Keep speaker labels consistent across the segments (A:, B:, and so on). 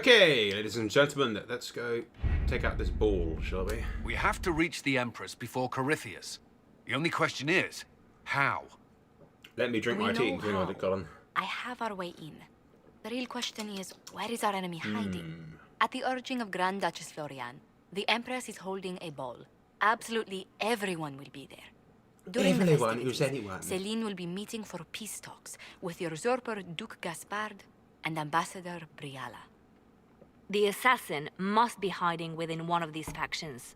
A: Okay, ladies and gentlemen, let's go take out this ball, shall we?
B: We have to reach the Empress before Corypheus. The only question is, how?
A: Let me drink my tea. Hang on, Colin.
C: I have our way in. The real question is, where is our enemy hiding? At the urging of Grand Duchess Florian, the Empress is holding a ball. Absolutely everyone will be there. During the festivities, Celine will be meeting for peace talks with the usurper Duke Gaspard and Ambassador Briala.
D: The assassin must be hiding within one of these factions.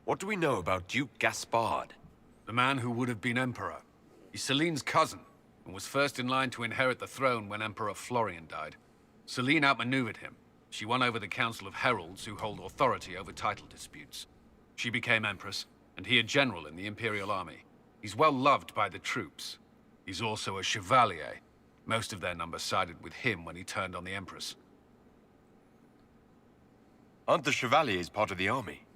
E: What do we know about Duke Gaspard?
B: The man who would have been Emperor. He's Celine's cousin, and was first in line to inherit the throne when Emperor Florian died. Celine outmaneuvered him. She won over the Council of Heralds, who hold authority over title disputes. She became Empress, and he a general in the Imperial Army. He's well loved by the troops. He's also a Chevalier. Most of their number sided with him when he turned on the Empress.
E: Aren't the Chevaliers part of the army?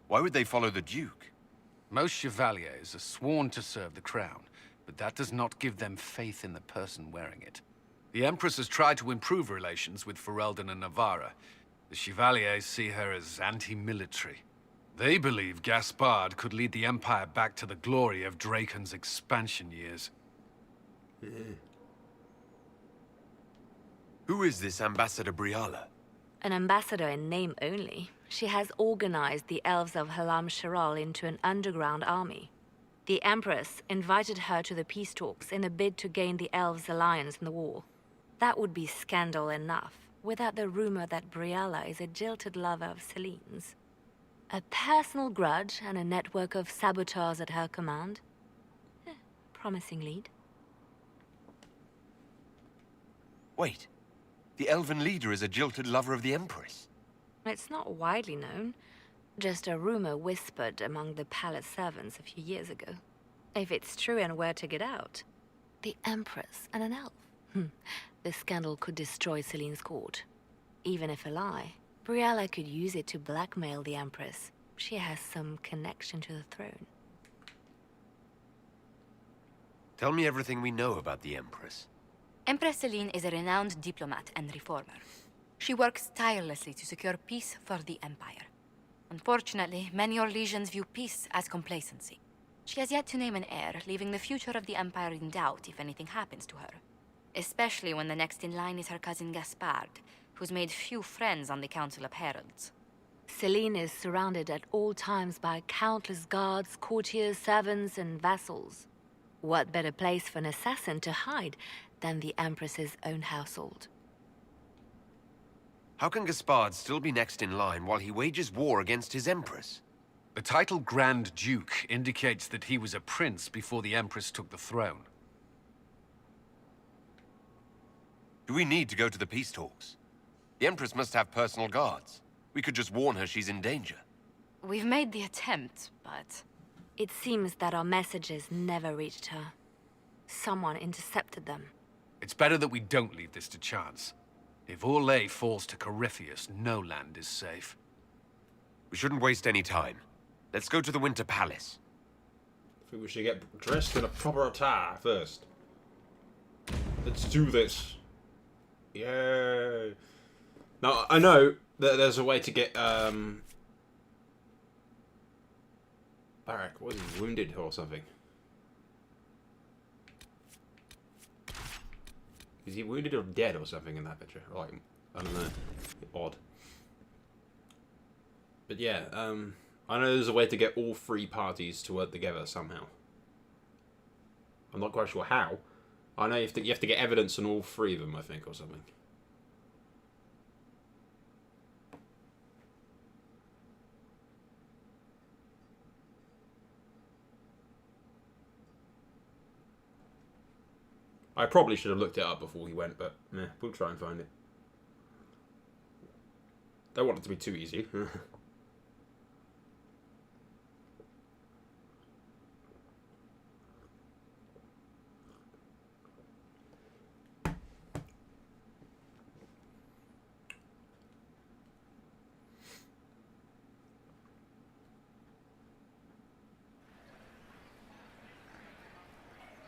E: Why would they follow the Duke?
B: Most Chevaliers are sworn to serve the crown, but that does not give them faith in the person wearing it. The Empress has tried to improve relations with Ferelden and Navarra. The Chevaliers see her as anti-military. They believe Gaspard could lead the Empire back to the glory of Draken's expansion years.
E: Who is this Ambassador Briala?
D: An ambassador in name only. She has organized the elves of Halam Sharal into an underground army. The Empress invited her to the peace talks in a bid to gain the elves' alliance in the war. That would be scandal enough, without the rumor that Briala is a jilted lover of Celine's. A personal grudge and a network of saboteurs at her command. Promising lead.
E: Wait, the elven leader is a jilted lover of the Empress.
D: It's not widely known. Just a rumor whispered among the palace servants a few years ago. If it's true and were to get out, the Empress and an elf. The scandal could destroy Celine's court. Even if a lie, Briala could use it to blackmail the Empress. She has some connection to the throne.
E: Tell me everything we know about the Empress.
C: Empress Celine is a renowned diplomat and reformer. She works tirelessly to secure peace for the Empire. Unfortunately, many Orlesians view peace as complacency. She has yet to name an heir, leaving the future of the Empire in doubt if anything happens to her. Especially when the next in line is her cousin Gaspard, who's made few friends on the Council of Heralds.
D: Celine is surrounded at all times by countless guards, courtiers, servants, and vassals. What better place for an assassin to hide than the Empress's own household?
E: How can Gaspard still be next in line while he wages war against his Empress?
B: The title Grand Duke indicates that he was a prince before the Empress took the throne.
E: Do we need to go to the peace talks? The Empress must have personal guards. We could just warn her she's in danger.
C: We've made the attempt, but...
D: It seems that our messages never reached her. Someone intercepted them.
B: It's better that we don't leave this to chance. If Orlais falls to Corypheus, no land is safe.
E: We shouldn't waste any time. Let's go to the Winter Palace.
A: I think we should get dressed in a proper attire first. Let's do this. Yay. Now, I know that there's a way to get, Barak, was he wounded or something? Is he wounded or dead or something in that picture? Like, I don't know. Odd. But yeah, I know there's a way to get all three parties to work together somehow. I'm not quite sure how. I know you have to get evidence on all three of them, I think, or something. I probably should have looked it up before he went, but meh, we'll try and find it. Don't want it to be too easy.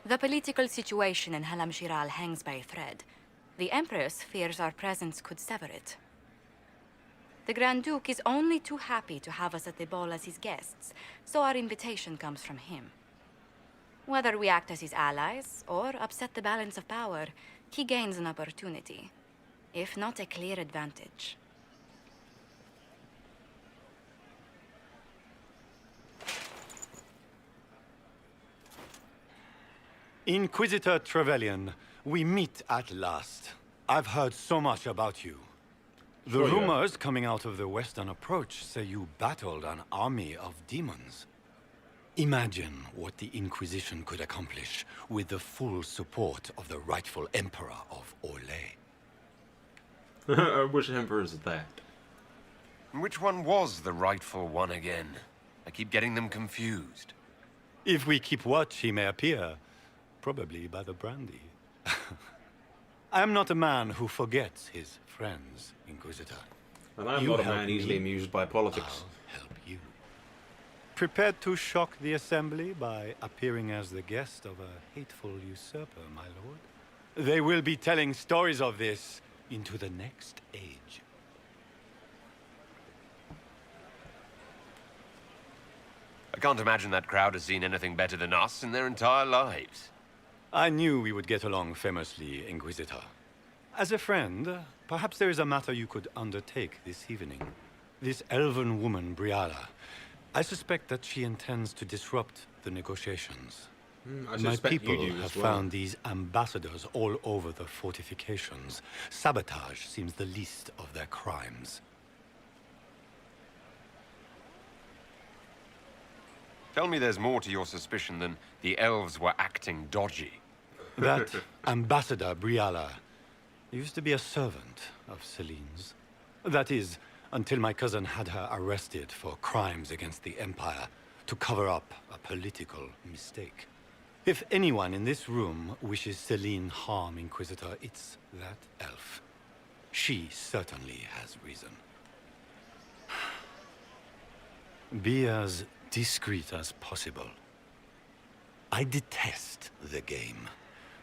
C: The political situation in Halam Shiral hangs by a thread. The Empress fears our presence could sever it. The Grand Duke is only too happy to have us at the ball as his guests, so our invitation comes from him. Whether we act as his allies or upset the balance of power, he gains an opportunity, if not a clear advantage.
F: Inquisitor Trevelyan, we meet at last. I've heard so much about you. The
A: Sure, yeah.
F: rumors coming out of the Western Approach say you battled an army of demons. Imagine what the Inquisition could accomplish with the full support of the rightful Emperor of Orlais.
A: Which emperor is that?
E: Which one was the rightful one again? I keep getting them confused.
F: If we keep watch, he may appear. Probably by the brandy. I am not a man who forgets his friends, Inquisitor.
A: And I'm
F: You
A: not a
F: help
A: man easily
F: me,
A: amused by politics.
F: I'll help you. Prepared to shock the Assembly by appearing as the guest of a hateful usurper, my lord? They will be telling stories of this into the next age.
E: I can't imagine that crowd has seen anything better than us in their entire lives.
F: I knew we would get along famously, Inquisitor. As a friend, perhaps there is a matter you could undertake this evening. This elven woman, Briala, I suspect that she intends to disrupt the negotiations.
A: I
F: My
A: suspect
F: people
A: you do
F: have
A: as well.
F: found these ambassadors all over the fortifications. Sabotage seems the least of their crimes.
E: Tell me there's more to your suspicion than the elves were acting dodgy.
F: That Ambassador Briala used to be a servant of Celine's. That is, until my cousin had her arrested for crimes against the Empire to cover up a political mistake. If anyone in this room wishes Celine harm, Inquisitor, it's that elf. She certainly has reason. Be as discreet as possible. I detest the game,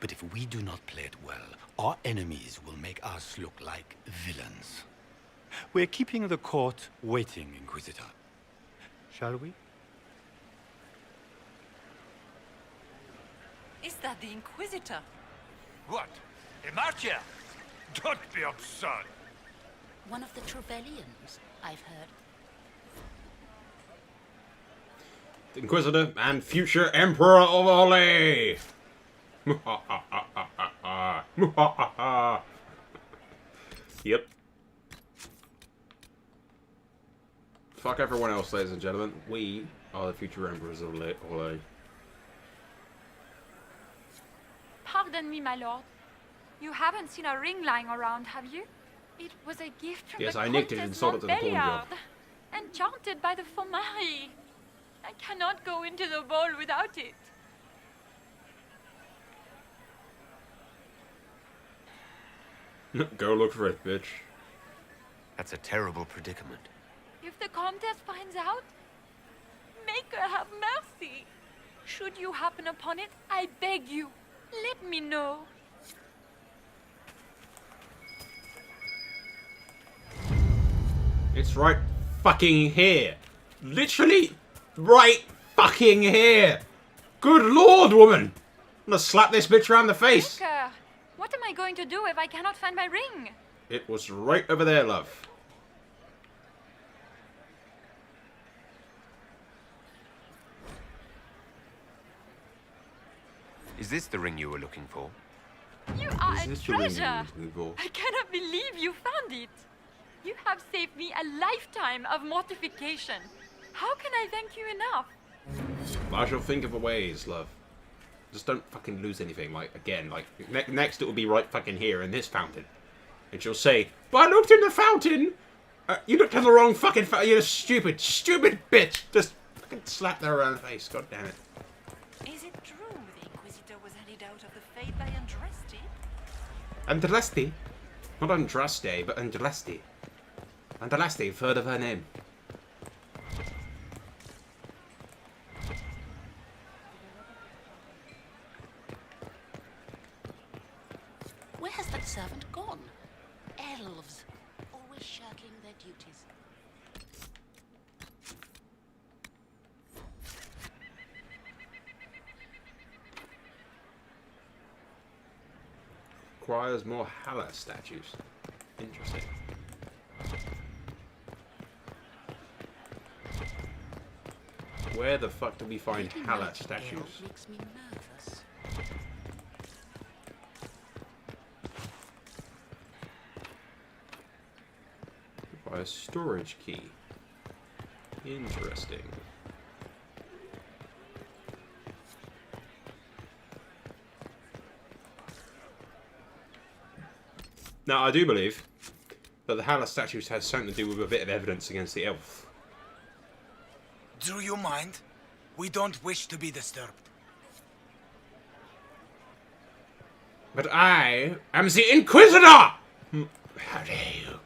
F: but if we do not play it well, our enemies will make us look like villains. We're keeping the court waiting, Inquisitor. Shall we?
G: Is that the Inquisitor?
H: What? Emartia? Don't be absurd.
G: One of the Trevelyan's, I've heard.
A: The Inquisitor and future Emperor of Orlais! Yep. Fuck everyone else, ladies and gentlemen. We are the future Emperors of Orlais.
I: Pardon me, my lord. You haven't seen a ring lying around, have you? It was a gift from
A: Yes,
I: the
A: I nicked it and
I: Comtesse
A: sold it to the pawn shop.
I: Montbéliard, enchanted by the Fomari. I cannot go into the ball without it.
A: Go look for it, bitch.
E: That's a terrible predicament.
I: If the Comtesse finds out, make her have mercy. Should you happen upon it, I beg you, let me know.
A: It's right fucking here. Literally right fucking here. Good lord, woman. I'm gonna slap this bitch around the face.
I: Baker, what am I going to do if I cannot find my ring?
A: It was right over there, love.
E: Is this the ring you were looking for?
I: You are
A: Is
I: a
A: this the ring you
I: treasure.
A: were looking for?
I: I cannot believe you found it. You have saved me a lifetime of mortification. How can I thank you enough?
A: I shall think of a ways, love. Just don't fucking lose anything. Like, again, like, next it will be right fucking here in this fountain. And she'll say, but I looked in the fountain! You looked in the wrong fucking fountain, you're a stupid, stupid bitch! Just fucking slap her around the face, god damn it.
G: Is it true the Inquisitor was headed out of the faith by Andraste?
A: Andraste? Not Andraste, but Andraste. Andraste, you've heard of her name.
G: Where has that servant gone? Elves, always shirking their duties.
A: Requires more Hala statues. Interesting. Where the fuck do we find
G: Lady
A: Hala
G: Nightingale
A: statues?
G: makes me nervous.
A: Requires storage key. Interesting. Now, I do believe that the Hala statues has something to do with a bit of evidence against the elf.
J: Do you mind? We don't wish to be disturbed.
A: But I am the Inquisitor! How dare you?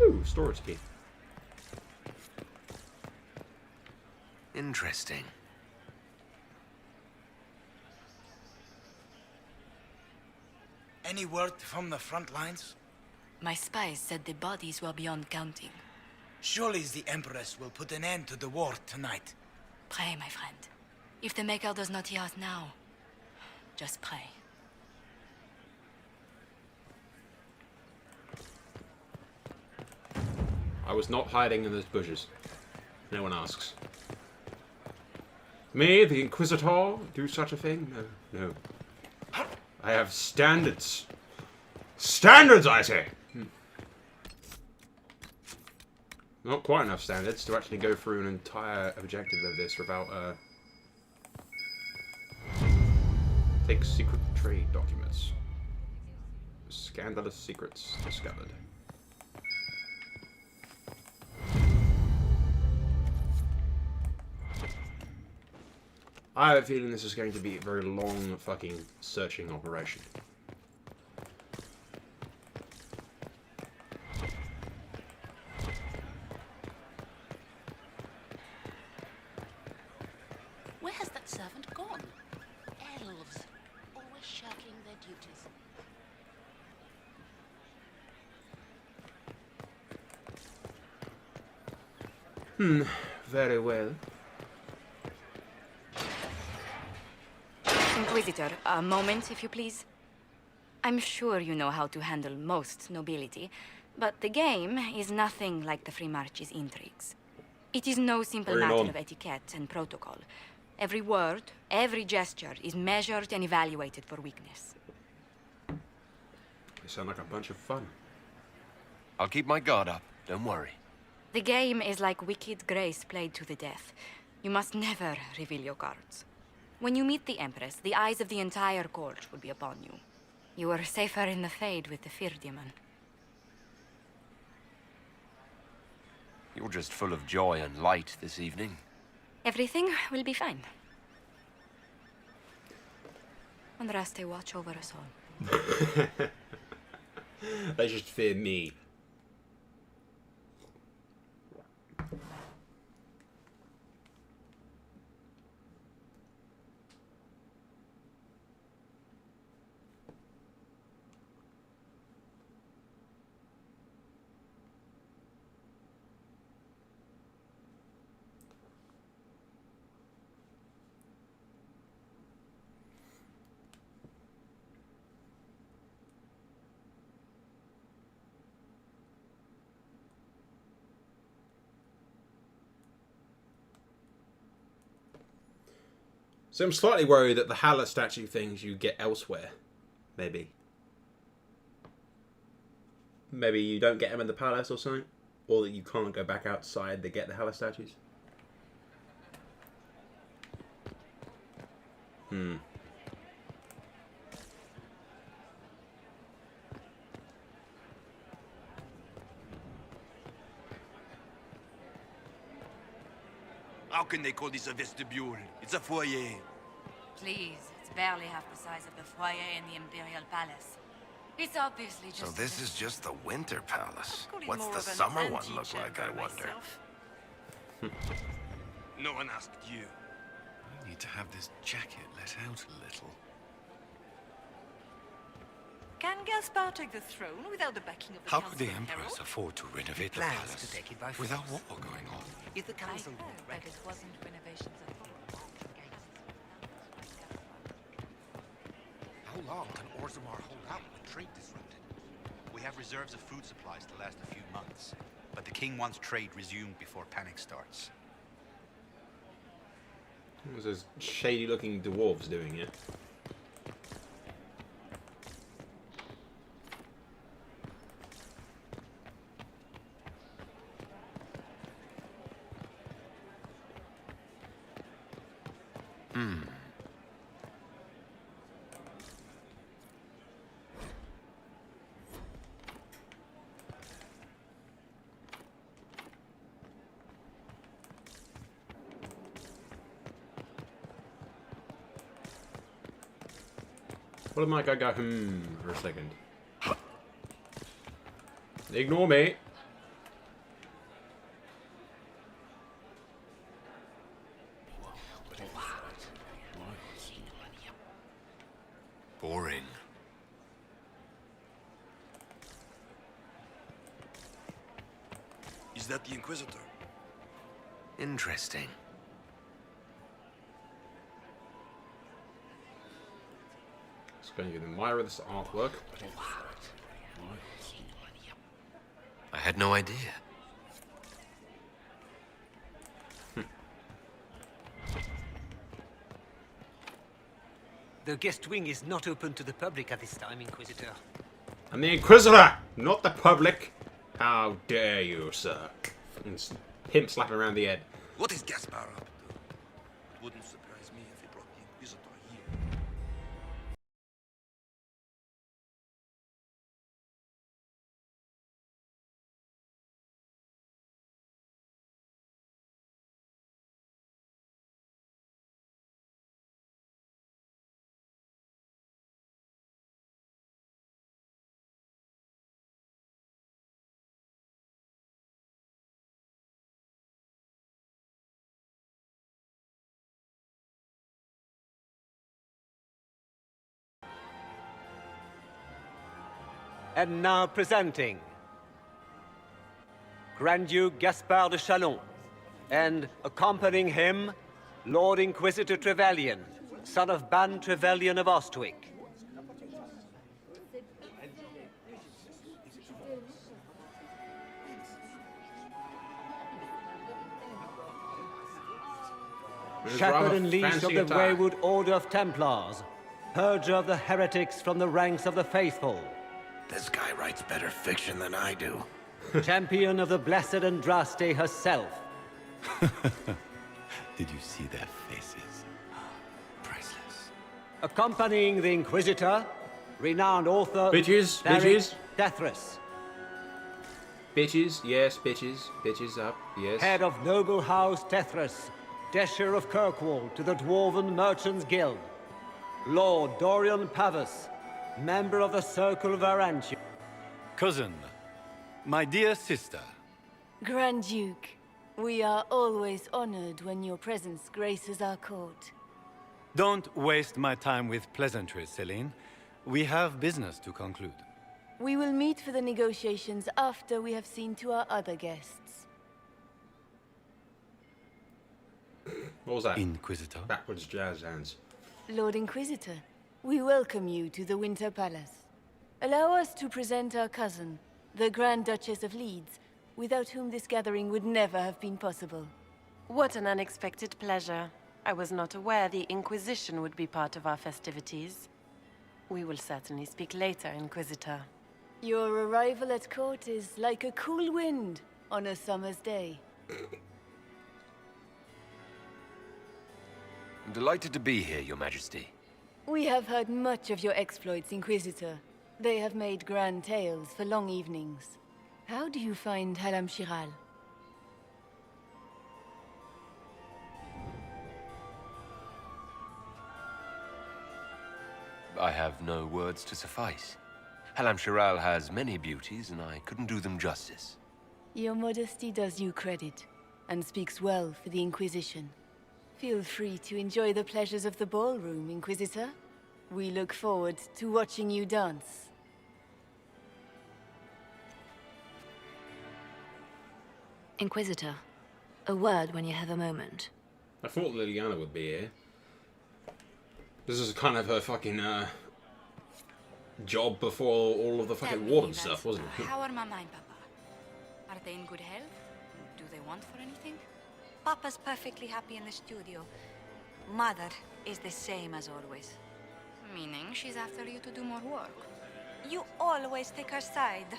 A: Ooh, storage key.
E: Interesting.
J: Any word from the front lines?
C: My spies said the bodies were beyond counting.
J: Surely the Empress will put an end to the war tonight.
C: Pray, my friend. If the Maker does not hear us now, just pray.
A: I was not hiding in those bushes. No one asks. Me, the Inquisitor, do such a thing? No, no. I have standards. Standards, I say! Not quite enough standards to actually go through an entire objective of this without, take secret trade documents. Scandalous secrets discovered. I have a feeling this is going to be a very long fucking searching operation.
G: Where has that servant gone? Elves, always shirking their duties.
A: Very well.
C: Inquisitor, a moment, if you please. I'm sure you know how to handle most nobility, but the game is nothing like the Free March's intrigues. It is no simple
A: Bring it
C: matter
A: on.
C: of etiquette and protocol. Every word, every gesture is measured and evaluated for weakness.
A: They sound like a bunch of fun.
E: I'll keep my guard up, don't worry.
C: The game is like Wicked Grace played to the death. You must never reveal your cards. When you meet the Empress, the eyes of the entire court will be upon you. You are safer in the Fade with the Fear Demon.
E: You're just full of joy and light this evening.
C: Everything will be fine. Andraste, watch over us all.
A: They just fear me. So I'm slightly worried that the Hala statue things you get elsewhere. Maybe. Maybe you don't get them in the palace or something. Or that you can't go back outside to get the Hala statues.
H: How can they call this a vestibule? It's a foyer.
C: Please, it's barely half the size of the foyer in the Imperial Palace. It's obviously just.
K: So this is just the Winter Palace.
G: Got it
K: What's
G: more
K: the
G: of an
K: summer one look
G: antechamber
K: like, I wonder?
G: myself.
H: No one asked you.
B: I need to have this jacket let out a little.
G: Can Gaspar take the throne without the backing of the
F: How
G: Council
F: could the
G: of
F: Empress
G: Herald?
F: afford to renovate the
J: Plans
F: palace
J: to take it by
F: without war
J: force.
F: going on?
J: Is the
C: I
J: council
C: heard that it wasn't renovations at all.
L: How long can Orzammar hold out with trade disrupted? We have reserves of food supplies to last a few months, but the king wants trade resumed before panic starts.
A: What's those shady-looking dwarves doing here? What am I gonna go for a second? Ignore me.
E: Boring.
H: Is that the Inquisitor?
E: Interesting.
A: Just going to admire this artwork.
E: I had no idea.
J: The guest wing is not open to the public at this time, Inquisitor.
A: I'm the Inquisitor, not the public. How dare you, sir? And pimp slapping around the head.
H: What is Gaspar up to? It wouldn't surprise me if he brought the Inquisitor here.
M: And now presenting Grand Duke Gaspard de Chalon, and accompanying him, Lord Inquisitor Trevelyan, son of Ban Trevelyan of Ostwick. Shepherd and leash of the Wayward Order of Templars, purger of the heretics from the ranks of the faithful.
K: This guy writes better fiction than I do.
M: Champion of the Blessed Andraste herself.
F: Did you see their faces? Priceless.
M: Accompanying the Inquisitor, renowned author
A: Bitches,
M: Derek
A: bitches.
M: Dethris.
A: Bitches, yes, bitches. Bitches up, yes.
M: Head of noble house Dethris, Desher of Kirkwall to the Dwarven Merchants Guild. Lord Dorian Pavus, member of the Circle Varantia.
F: Cousin, my dear sister.
I: Grand Duke, we are always honored when your presence graces our court.
F: Don't waste my time with pleasantries, Celine. We have business to conclude.
I: We will meet for the negotiations after we have seen to our other guests.
A: What was that?
F: Inquisitor.
A: Backwards jazz hands.
I: Lord Inquisitor, we welcome you to the Winter Palace. Allow us to present our cousin, the Grand Duchess of Leeds, without whom this gathering would never have been possible.
N: What an unexpected pleasure. I was not aware the Inquisition would be part of our festivities. We will certainly speak later, Inquisitor.
I: Your arrival at court is like a cool wind on a summer's day.
E: I'm delighted to be here, Your Majesty.
I: We have heard much of your exploits, Inquisitor. They have made grand tales for long evenings. How do you find Halam Shiral?
E: I have no words to suffice. Halam Shiral has many beauties, and I couldn't do them justice.
I: Your modesty does you credit, and speaks well for the Inquisition. Feel free to enjoy the pleasures of the ballroom, Inquisitor. We look forward to watching you dance.
D: Inquisitor, a word when you have a moment.
A: I thought Liliana would be here. This is kind of her fucking job before all of the fucking war and stuff, wasn't it?
C: How are Mama and Papa? Are they in good health? Do they want for anything?
O: Papa's perfectly happy in the studio. Mother is the same as always.
C: Meaning she's after you to do more work.
O: You always take her side.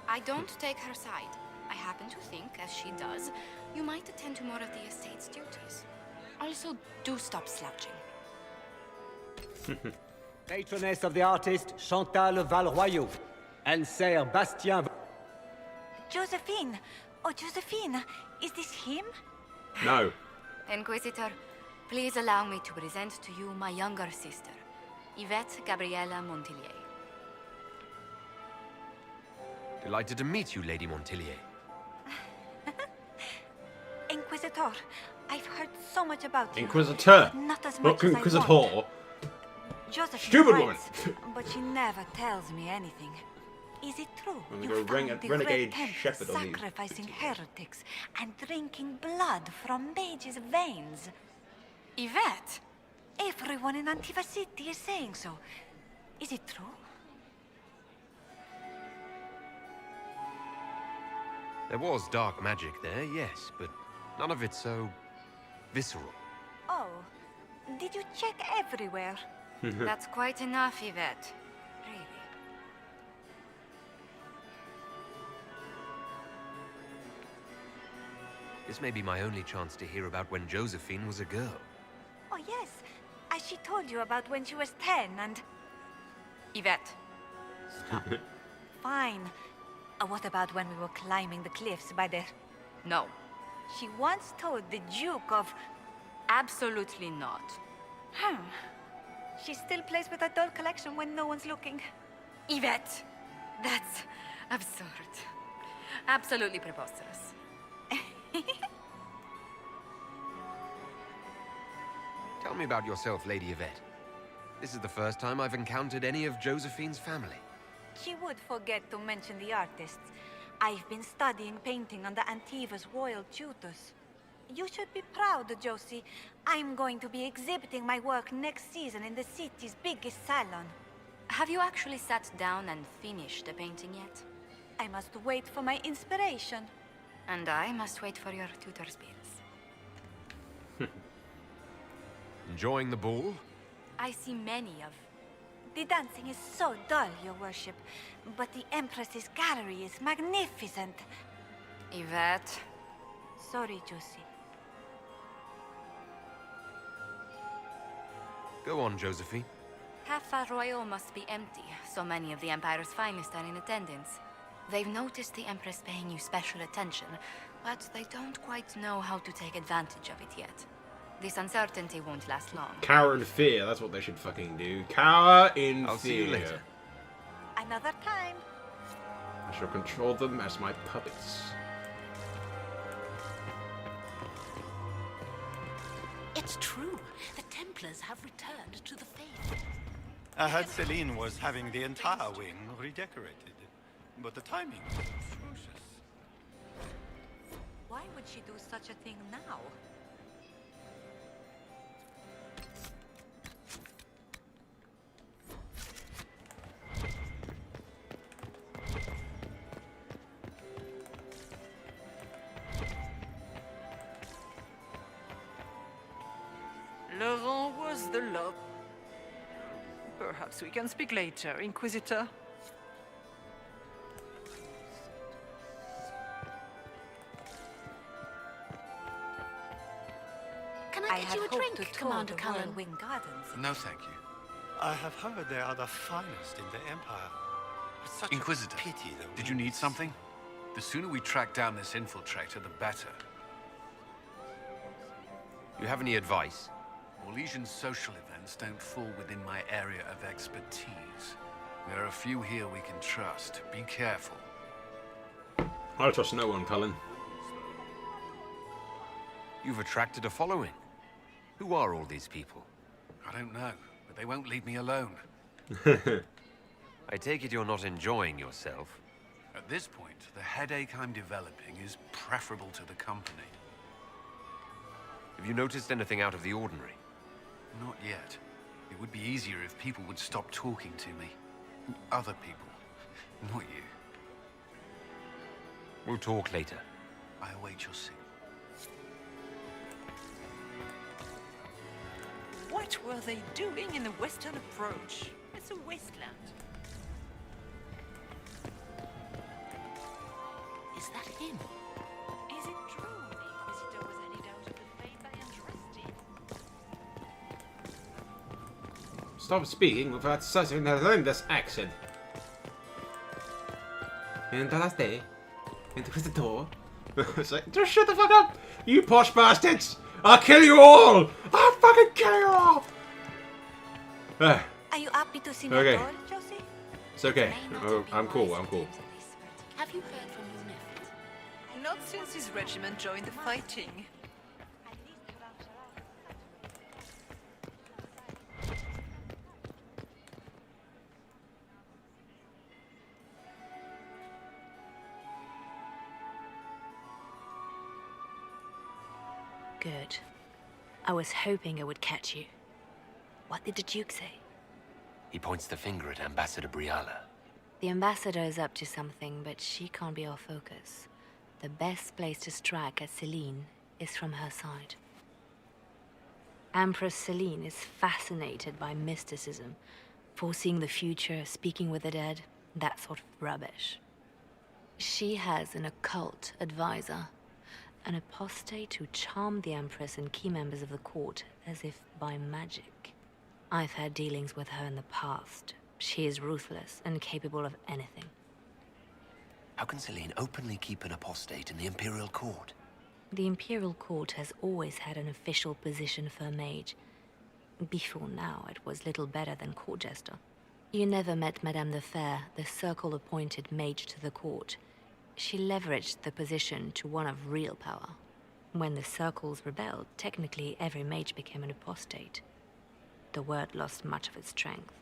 C: I don't take her side. I happen to think, as she does, you might attend to more of the estate's duties. Also, do stop slouching.
M: Patroness of the artist Chantal Valroyaux and Sir Bastien.
O: Josephine! Oh, Josephine! Is this him?
A: No.
C: Inquisitor, please allow me to present to you my younger sister, Yvette Gabriella Montillier.
E: Delighted to meet you, Lady Montillier.
O: Inquisitor, I've heard so much about you.
A: Inquisitor!
O: Not as
A: Not
O: much as I
A: Inquisitor!
O: want. Josephine
A: Stupid woman!
O: writes, but she never tells me anything. Is it true?
A: I'm
O: You
A: gonna go
O: found the
A: renegade
O: Red Temple
A: shepherd on you.
O: sacrificing heretics and drinking blood from mages' veins.
C: Yvette!
O: Everyone in Antiva City is saying so. Is it true?
E: There was dark magic there, yes, but none of it so visceral.
O: Oh, did you check everywhere?
C: That's quite enough, Yvette. Really.
E: This may be my only chance to hear about when Josephine was a girl.
O: Oh, yes. As she told you about when she was 10 and...
C: Yvette.
O: Stop. Fine. What about when we were climbing the cliffs by the...
C: No.
O: She once told the Duke of...
C: Absolutely not.
O: She still plays with her doll collection when no one's looking.
C: Yvette! That's absurd. Absolutely preposterous.
E: Tell me about yourself, Lady Yvette. This is the first time I've encountered any of Josephine's family.
O: She would forget to mention the artists. I've been studying painting under Antiva's royal tutors. You should be proud, Josie. I'm going to be exhibiting my work next season in the city's biggest salon.
C: Have you actually sat down and finished the painting yet?
O: I must wait for my inspiration.
C: And I must wait for your tutor's bills.
E: Enjoying the ball?
C: I see many of...
O: The dancing is so dull, your worship. But the Empress's gallery is magnificent.
C: Yvette.
O: Sorry, Josie.
E: Go on, Josephine.
C: Half Royal must be empty. So many of the Empire's finest are in attendance. They've noticed the Empress paying you special attention, but they don't quite know how to take advantage of it yet. This uncertainty won't last long.
A: Cower in fear, that's what they should fucking do. Cower in
E: I'll
A: fear.
E: see you later.
O: Another time.
A: I shall control them as my puppets.
G: It's true. The Templars have returned to the faith.
F: I heard Celine was having the entire wing redecorated, but the timing was atrocious.
O: Why would she do such a thing now?
P: Laurent was the love. Perhaps we can speak later, Inquisitor.
G: Can I get you a drink, Commander Cullen?
O: Wing Gardens.
B: No, thank you.
F: I have heard they are the finest in the Empire. It's such
B: Inquisitor,
F: a pity that
B: did you need something? The sooner we track down this infiltrator, the better.
E: You have any advice?
B: Orlesian's social events don't fall within my area of expertise. There are a few here we can trust. Be careful.
A: I'll trust no one, Cullen.
E: You've attracted a following. Who are all these people?
B: I don't know, but they won't leave me alone.
E: I take it you're not enjoying yourself.
B: At this point, the headache I'm developing is preferable to the company.
E: Have you noticed anything out of the ordinary?
B: Not yet. It would be easier if people would stop talking to me. Other people, not you.
E: We'll talk later.
B: I await your signal.
P: What were they doing in the western approach? It's a wasteland.
G: Is that him?
P: Is it true the Inquisitor was any doubt of the faith I entrust in?
A: Stop speaking without such an horrendous accent. Entraste. Inquisitor. It's like, just shut the fuck up, you posh bastards! I'll kill you all! I'll fucking kill you all!
O: Are you happy to see my
A: Okay.
O: door, Josie?
A: It's okay. Oh, I'm cool, I'm cool.
G: Have you heard from your nephew?
P: Not since his regiment joined the fighting.
D: Good. I was hoping I would catch you. What did the Duke say?
E: He points the finger at Ambassador Briala.
D: The ambassador is up to something, but she can't be our focus. The best place to strike at Celine is from her side. Empress Celine is fascinated by mysticism, foreseeing the future, speaking with the dead, that sort of rubbish. She has an occult advisor, an apostate who charmed the Empress and key members of the court as if by magic. I've had dealings with her in the past. She is ruthless and capable of anything.
E: How can Celine openly keep an apostate in the Imperial Court?
D: The Imperial Court has always had an official position for a mage. Before now, it was little better than court jester. You never met Madame the Fair, the Circle-appointed mage to the court. She leveraged the position to one of real power. When the Circles rebelled, technically every mage became an apostate. The word lost much of its strength.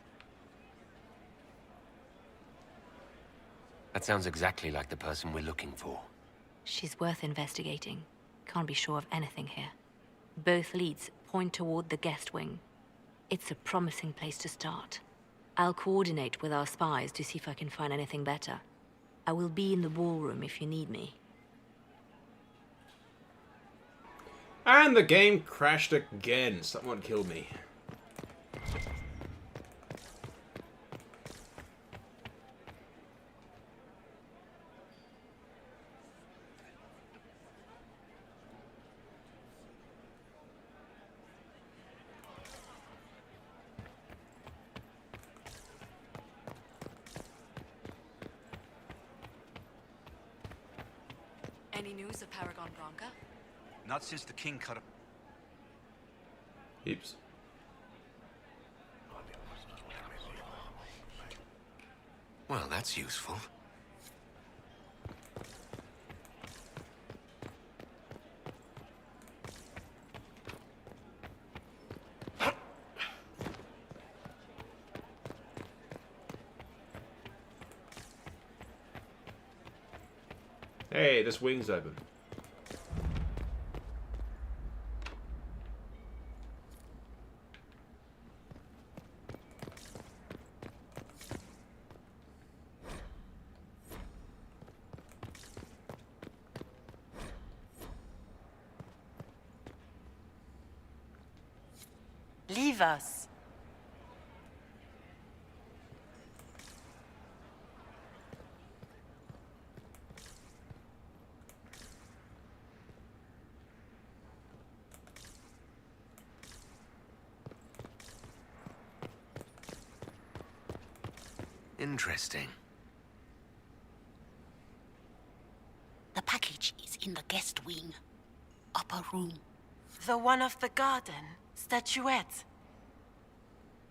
E: That sounds exactly like the person we're looking for.
D: She's worth investigating. Can't be sure of anything here. Both leads point toward the guest wing. It's a promising place to start. I'll coordinate with our spies to see if I can find anything better. I will be in the ballroom if you need me.
A: And the game crashed again. Someone killed me.
C: Any news of Paragon Branca?
L: Not since the king cut a...
A: Heaps.
E: Well, that's useful.
A: Hey, this wing's open.
N: Leave us.
E: Interesting.
G: The package is in the guest wing. Upper room.
N: The one of the garden. Statuette.